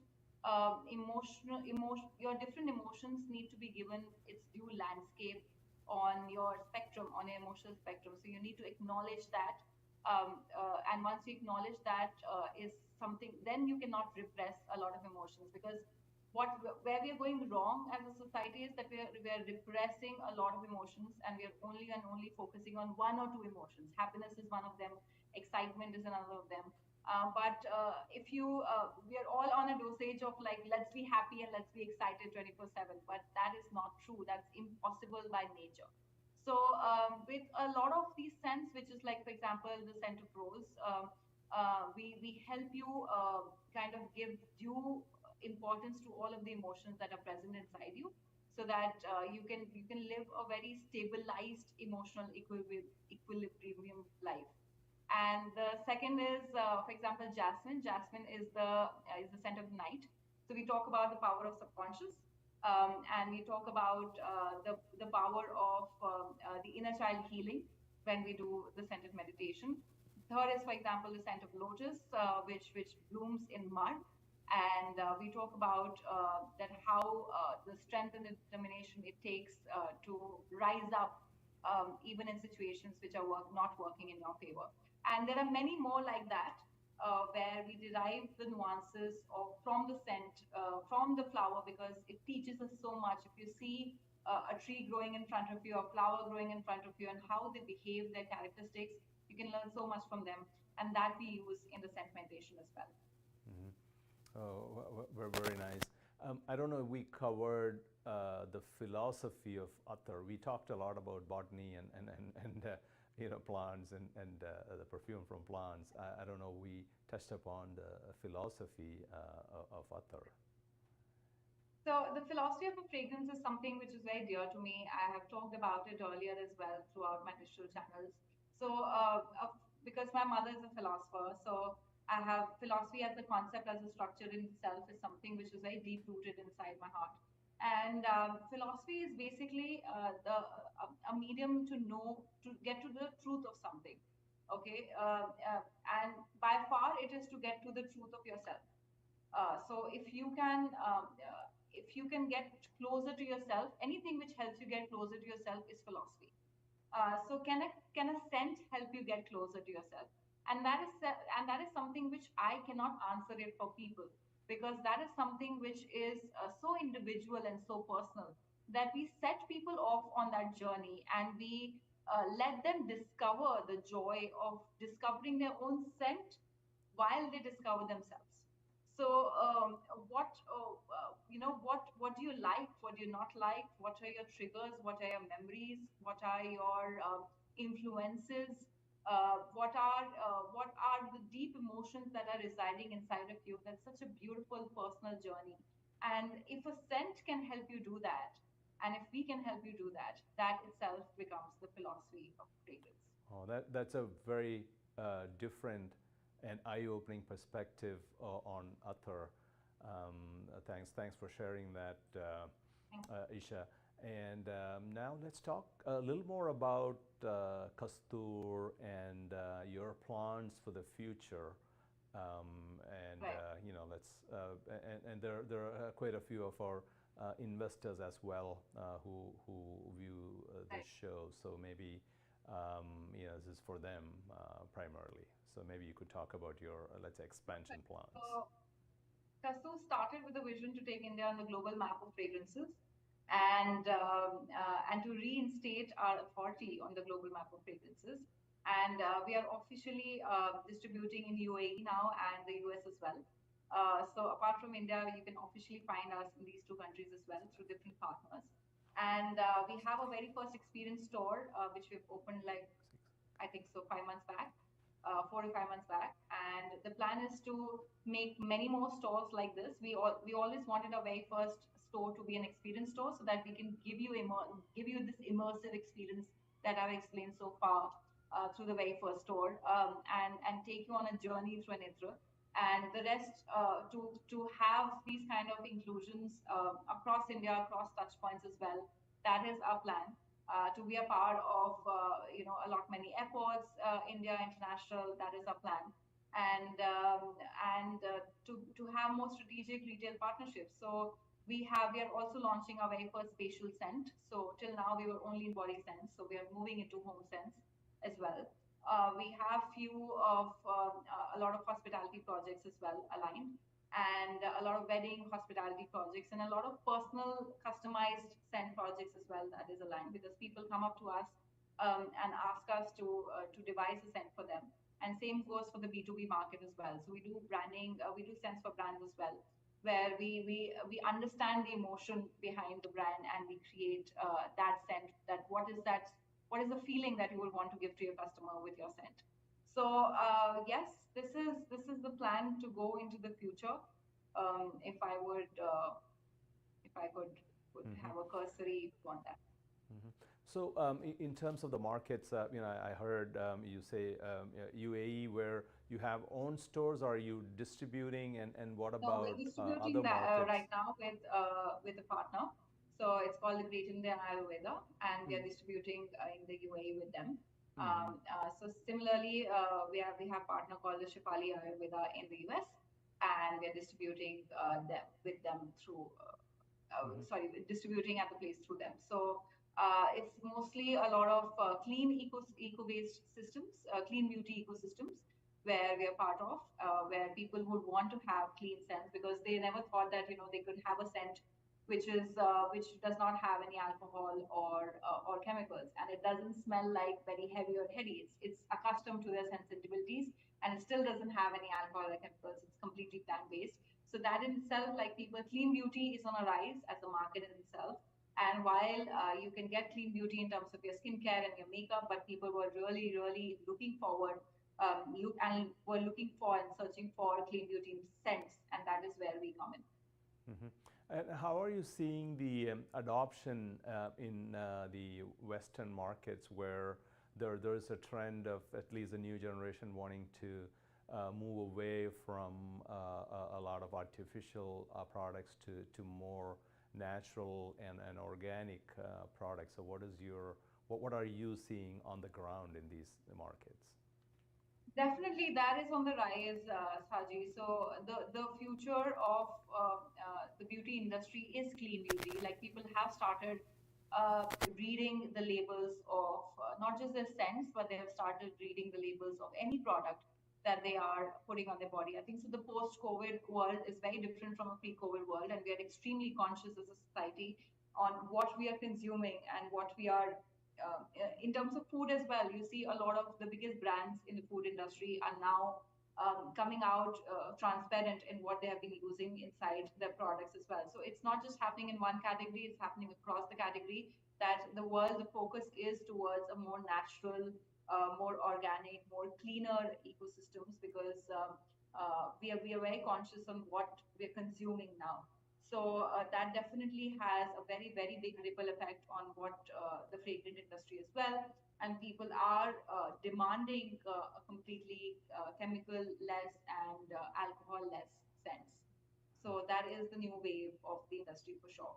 your different emotions need to be given its due landscape on your spectrum, on your emotional spectrum. So you need to acknowledge that. And once you acknowledge that is something, then you cannot repress a lot of emotions, because where we are going wrong as a society is that we are repressing a lot of emotions, and we are only focusing on one or two emotions. Happiness is one of them, excitement is another of them. But if you we are all on a dosage of like, let's be happy and let's be excited 24/7, but that is not true. That's impossible by nature. So with a lot of these scents, which is like, for example, the scent of rose, we help you kind of give due importance to all of the emotions that are present inside you, so that you can live a very stabilized emotional equilibrium life. And the second is, for example, jasmine. Jasmine is the scent of night. So we talk about the power of subconscious, and we talk about the power of the inner child healing when we do the scented meditation. Third is, for example, the scent of lotus, which blooms in mud, and we talk about that how the strength and the determination it takes to rise up, even in situations which are not working in your favor. And there are many more like that, where we derive the nuances from the scent, from the flower, because it teaches us so much. If you see a tree growing in front of you, a flower growing in front of you, and how they behave, their characteristics, you can learn so much from them, and that we use in the scent meditation as well. Mm-hmm. Oh, very nice. I don't know if we covered the philosophy of Attar. We talked a lot about botany and plants and the perfume from plants. I don't know, we touched upon the philosophy of Attar. So the philosophy of a fragrance is something which is very dear to me. I have talked about it earlier as well throughout my digital channels. So because my mother is a philosopher, so I have philosophy as a concept, as a structure in itself, is something which is very deep rooted inside my heart. And philosophy is basically a medium to get to the truth of something. Okay, and by far it is to get to the truth of yourself. So if you can get closer to yourself, anything which helps you get closer to yourself is philosophy. So can a scent help you get closer to yourself? And that is something which I cannot answer it for people, because that is something which is so individual and so personal, that we set people off on that journey, and we let them discover the joy of discovering their own scent while they discover themselves. So, what do you like? What do you not like? What are your triggers? What are your memories? What are your influences? What are the deep emotions that are residing inside of you? That's such a beautiful personal journey. And if a scent can help you do that, and if we can help you do that, that itself becomes the philosophy of fragrance. Oh, that's a very different and eye-opening perspective on Attar. Thanks for sharing that, Isha. And now let's talk a little more about Kastur and your plans for the future. Right. And there are quite a few of our investors as well who view this show. So maybe this is for them primarily. So maybe you could talk about your, let's say, expansion plans. So Kastu started with a vision to take India on the global map of fragrances, and to reinstate our authority on the global map of fragrances. And we are officially distributing in UAE now and the US as well. So apart from India, you can officially find us in these two countries as well through different partners. And we have a very first experience store, which we've opened like, I think so, 5 months back, 4 to 5 months back. And the plan is to make many more stores like this. We always wanted our very first store to be an experience store, so that we can give you this immersive experience that I've explained so far through the very first store, and take you on a journey through an ITRA. And the rest, to have these kind of inclusions across India, across touch points as well. That is our plan. To be a part of a lot many airports, India international. That is our plan, and to have more strategic retail partnerships. So We are also launching our very first facial scent. So till now we were only in body scents. So we are moving into home scents as well. We have a lot of hospitality projects as well aligned, and a lot of wedding hospitality projects, and a lot of personal customized scent projects as well that is aligned, because people come up to us and ask us to devise a scent for them. And same goes for the B2B market as well. So we do branding, we do scents for brands as well, where we understand the emotion behind the brand, and we create that scent. That what is the feeling that you will want to give to your customer with your scent. So yes, this is the plan to go into the future. If I would if I could have a cursory on that. So in terms of the markets, I heard you say UAE, where you have own stores. Are you distributing, and what No, about we're distributing other that markets? right now with a partner. So it's called the Great Indian Ayurveda, and we are distributing in the UAE with them. So similarly, we have a partner called the Shifali Ayurveda in the US, and we are distributing them through. Distributing at the place through them. So it's mostly a lot of clean eco-based systems, clean beauty ecosystems, where we are part of, where people would want to have clean scents, because they never thought that they could have a scent which does not have any alcohol or chemicals, and it doesn't smell like very heavy or heady. It's accustomed to their sensibilities, and it still doesn't have any alcohol or chemicals. It's completely plant based. So that in itself, like people, clean beauty is on a rise as a market in itself. And while you can get clean beauty in terms of your skincare and your makeup, but people were really, really looking forward, were looking for and searching for clean beauty scents, and that is where we come in. And how are you seeing the adoption in the Western markets, where there's a trend of at least the new generation wanting to move away from a lot of artificial products to more natural and organic products? So what are you seeing on the ground in these markets? Definitely, that is on the rise, Saji. So the future of the beauty industry is clean beauty. Like people have started reading the labels of not just their scents, but they have started reading the labels of any product that they are putting on their body. I think so. The post-COVID world is very different from a pre-COVID world, and we are extremely conscious as a society on what we are consuming and what we are in terms of food as well. You see a lot of the biggest brands in the food industry are now coming out transparent in what they have been using inside their products as well. So it's not just happening in one category, it's happening across the category, that the focus is towards a more natural, more organic, more cleaner ecosystems, because we are very conscious on what we're consuming now. So that definitely has a very, very big ripple effect on what the fragrance industry as well. And people are demanding a completely chemical-less and alcohol-less scents. So that is the new wave of the industry for sure.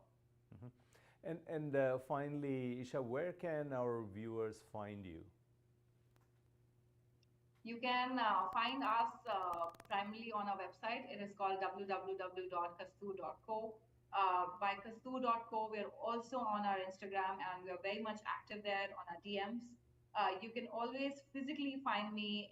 And finally, Isha, where can our viewers find you? You can find us primarily on our website. It is called www.kastu.co. By kastu.co, we're also on our Instagram, and we're very much active there on our DMs. You can always physically find me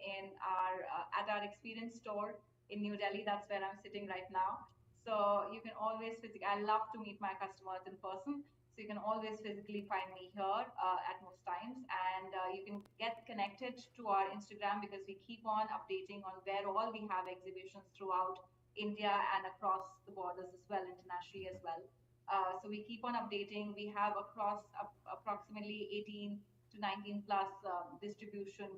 at our experience store in New Delhi. That's where I'm sitting right now. So you can always I love to meet my customers in person. So you can always physically find me here at most times, and you can get connected to our Instagram, because we keep on updating on where all we have exhibitions throughout India and across the borders as well, internationally as well. So we keep on updating. We have across approximately 18 to 19 plus distribution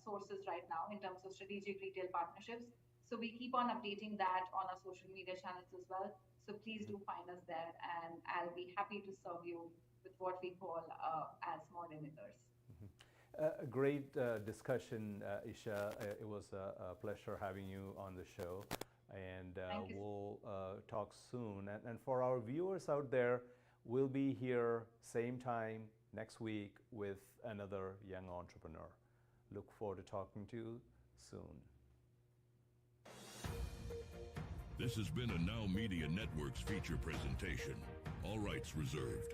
sources right now in terms of strategic retail partnerships. So we keep on updating that on our social media channels as well. So please do find us there, and I'll be happy to serve you with what we call as modern knitters. A great discussion, Isha. It was a pleasure having you on the show, and we'll talk soon. And for our viewers out there, we'll be here same time next week with another young entrepreneur. Look forward to talking to you soon. This has been a Now Media Networks feature presentation. All rights reserved.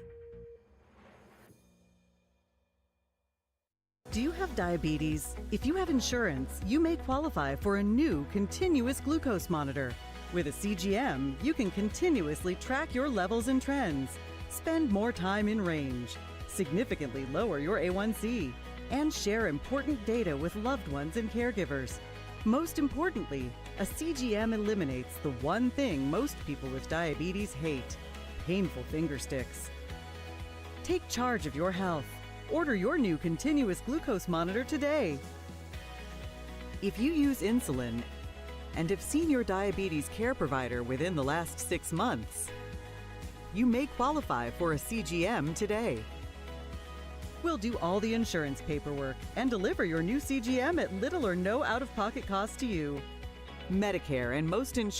Do you have diabetes? If you have insurance, you may qualify for a new continuous glucose monitor. With a CGM, you can continuously track your levels and trends, spend more time in range, significantly lower your A1C, and share important data with loved ones and caregivers. Most importantly, a CGM eliminates the one thing most people with diabetes hate: painful finger sticks. Take charge of your health. Order your new continuous glucose monitor today. If you use insulin and have seen your diabetes care provider within the last 6 months, you may qualify for a CGM today. We'll do all the insurance paperwork and deliver your new CGM at little or no out-of-pocket cost to you. Medicare and most insurance